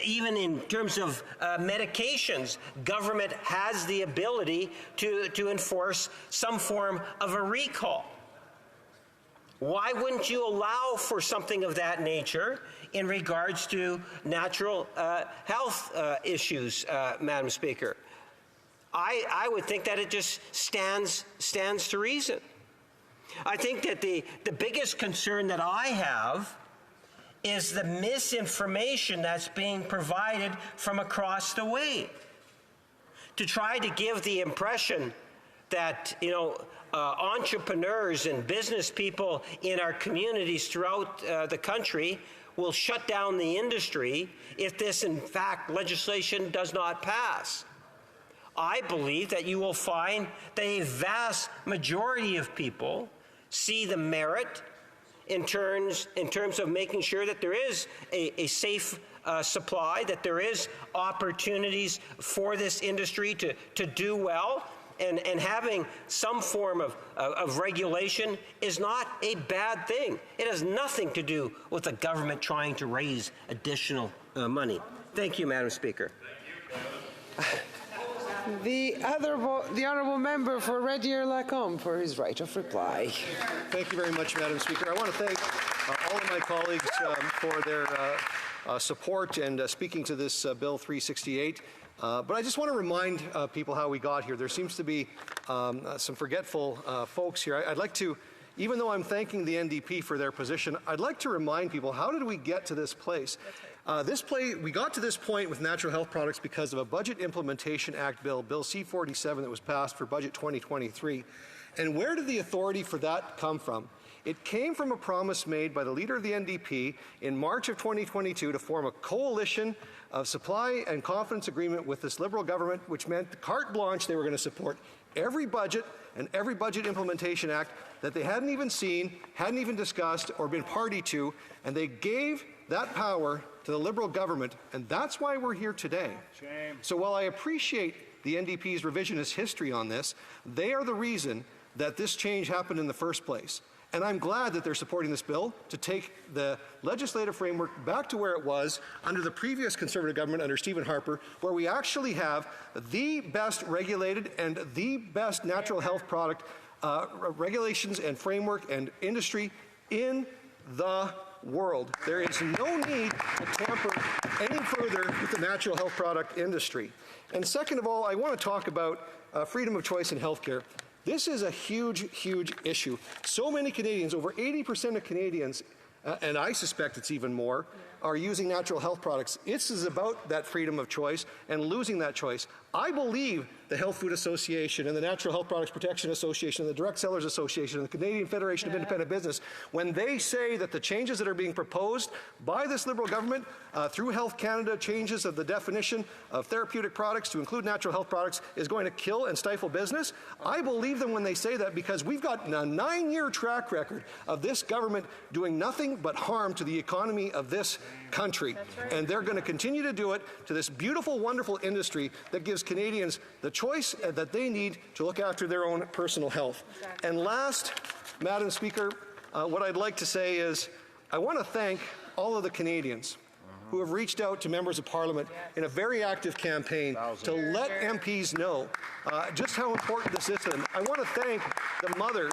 even in terms of medications, government has the ability to enforce some form of a recall. Why wouldn't you allow for something of that nature in regards to natural health issues, Madam Speaker? I would think that it just stands to reason. I think that the biggest concern that I have is the misinformation that's being provided from across the way to try to give the impression that, entrepreneurs and business people in our communities throughout the country will shut down the industry if this, in fact, legislation does not pass. I believe that you will find that a vast majority of people see the merit in terms of making sure that there is a safe supply, that there is opportunities for this industry to do well, and having some form of regulation is not a bad thing. It has nothing to do with the government trying to raise additional money. Thank you, Madam Speaker. The honourable member for Red Deer-Lacombe for his right of reply. Thank you very much, Madam Speaker. I want to thank all of my colleagues for their support and speaking to this Bill 368. But I just want to remind people how we got here. There seems to be some forgetful folks here. I'd like to, even though I'm thanking the NDP for their position, I'd like to remind people, how did we get to this place? We got to this point with natural health products because of a Budget Implementation Act bill, Bill C-47, that was passed for Budget 2023. And where did the authority for that come from? It came from a promise made by the leader of the NDP in March of 2022 to form a coalition of supply and confidence agreement with this Liberal government, which meant carte blanche. They were going to support every budget and every Budget Implementation Act that they hadn't even seen, hadn't even discussed, or been party to, and they gave that power to the Liberal government, and that's why we're here today. Shame. So while I appreciate the NDP's revisionist history on this, they are the reason that this change happened in the first place. And I'm glad that they're supporting this bill to take the legislative framework back to where it was under the previous Conservative government under Stephen Harper, where we actually have the best regulated and the best natural health product regulations and framework and industry in the world. There is no need to tamper any further with the natural health product industry. And second of all, I want to talk about freedom of choice in healthcare. This is a huge, huge issue. So many Canadians, over 80% of Canadians, and I suspect it's even more, are using natural health products. This is about that freedom of choice and losing that choice. I believe the Health Food Association and the Natural Health Products Protection Association and the Direct Sellers Association and the Canadian Federation of Independent Business, when they say that the changes that are being proposed by this Liberal government through Health Canada, changes of the definition of therapeutic products to include natural health products, is going to kill and stifle business, I believe them when they say that, because we've got a 9-year track record of this government doing nothing but harm to the economy of this country. Right. And they're going to continue to do it to this beautiful, wonderful industry that gives Canadians the choice that they need to look after their own personal health. Exactly. And last, Madam Speaker, what I'd like to say is I want to thank all of the Canadians who have reached out to members of Parliament in a very active campaign to let MPs know just how important this is to them. I want to thank the mothers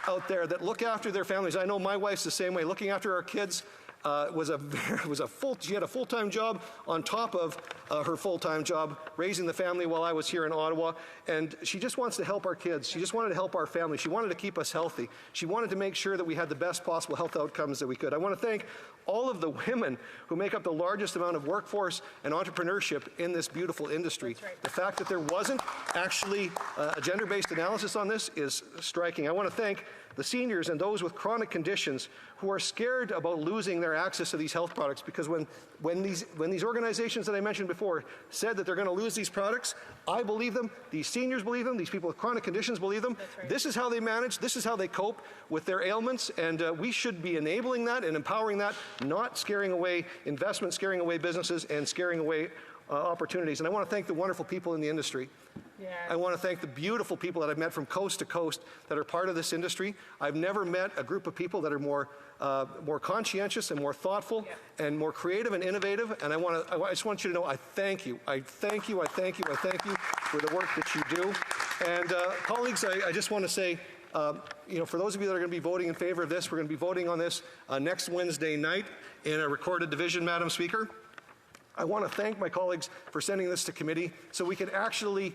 out there that look after their families. I know my wife's the same way. Looking after our kids she had a full-time job on top of her full-time job, raising the family while I was here in Ottawa, and she just wants to help our kids. She just wanted to help our family. She wanted to keep us healthy. She wanted to make sure that we had the best possible health outcomes that we could. I want to thank all of the women who make up the largest amount of workforce and entrepreneurship in this beautiful industry. Right. The fact that there wasn't actually a gender-based analysis on this is striking. I want to thank the seniors and those with chronic conditions who are scared about losing their access to these health products, because when these organizations that I mentioned before said that they're going to lose these products, I believe them, these seniors believe them, these people with chronic conditions believe them. Right. This is how they manage, this is how they cope with their ailments, and we should be enabling that and empowering that, not scaring away investment, scaring away businesses, and scaring away opportunities. And I want to thank the wonderful people in the industry. Yeah. I want to thank the beautiful people that I've met from coast to coast that are part of this industry. I've never met a group of people that are more conscientious and more thoughtful and more creative and innovative. And I just want you to know I thank you. I thank you. I thank you. I thank you for the work that you do. And colleagues, I just want to say, for those of you that are going to be voting in favor of this, we're going to be voting on this next Wednesday night in a recorded division, Madam Speaker. I want to thank my colleagues for sending this to committee so we can actually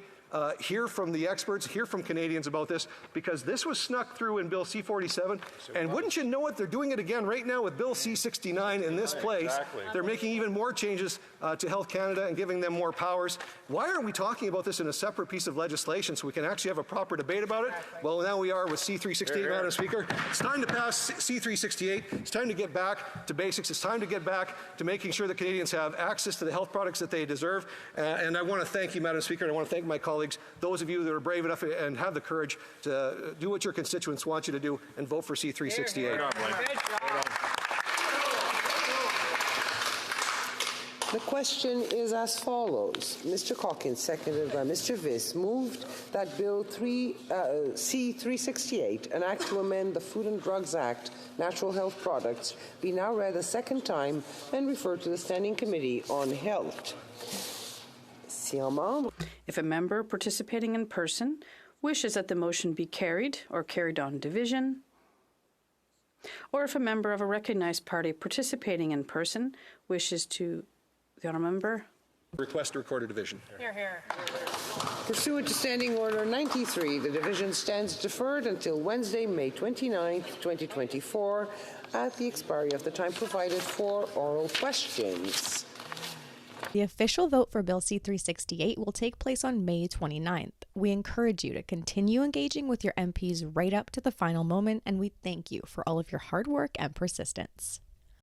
hear from the experts, hear from Canadians about this, because this was snuck through in Bill C-47, and wouldn't you know it, they're doing it again right now with Bill C-69 in this place. Exactly. They're making even more changes to Health Canada and giving them more powers. Why aren't we talking about this in a separate piece of legislation so we can actually have a proper debate about it? Well, now we are with C-368, Madam Speaker. It's time to pass C-368. It's time to get back to basics. It's time to get back to making sure that Canadians have access to the health products that they deserve. And I want to thank you, Madam Speaker, and I want to thank my colleagues, those of you that are brave enough and have the courage to do what your constituents want you to do and vote for C-368. Good job. The question is as follows. Mr. Calkins, seconded by Mr. Viss, moved that Bill C-368, an act to amend the Food and Drugs Act, Natural Health Products, be now read a second time and referred to the Standing Committee on Health. If a member participating in person wishes that the motion be carried or carried on division, or if a member of a recognized party participating in person wishes to, the honourable member. Request to record a division. Here, here. Pursuant to Standing Order 93, the division stands deferred until Wednesday, May 29, 2024, at the expiry of the time provided for oral questions. The official vote for Bill C-368 will take place on May 29th. We encourage you to continue engaging with your MPs right up to the final moment, and we thank you for all of your hard work and persistence.